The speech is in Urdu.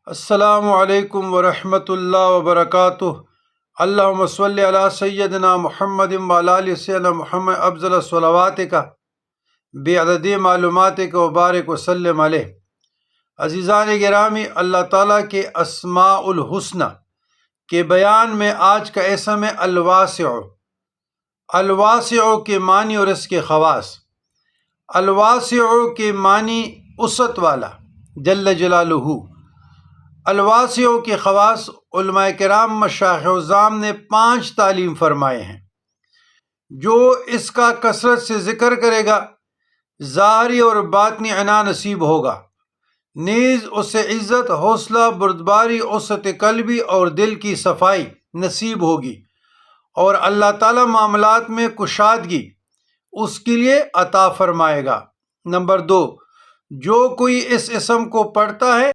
السلام علیکم ورحمۃ اللہ وبرکاتہ۔ اللہم صلی علی سیدنا محمد وعلی آل سیدنا محمد افضل صلواتک بعدد معلوماتک وبارک وسلم علیہ۔ عزیزان گرامی، اللہ تعالیٰ کے اسماء الحسنی کے بیان میں آج کا اسم ہے الواسع۔ الواسع کے معنی اور اس کے خواص۔ الواسع کے معنی وسعت والا جل جلالہ۔ الواسع کے خواص علماء کرام مشائخ اعظام نے 5 تعلیم فرمائے ہیں۔ جو اس کا کثرت سے ذکر کرے گا ظاہری اور باطنی عناء نصیب ہوگا، نیز اسے عزت، حوصلہ، بردباری، وسعت قلبی اور دل کی صفائی نصیب ہوگی، اور اللہ تعالیٰ معاملات میں کشادگی اس کے لیے عطا فرمائے گا۔ نمبر 2، جو کوئی اس اسم کو پڑھتا ہے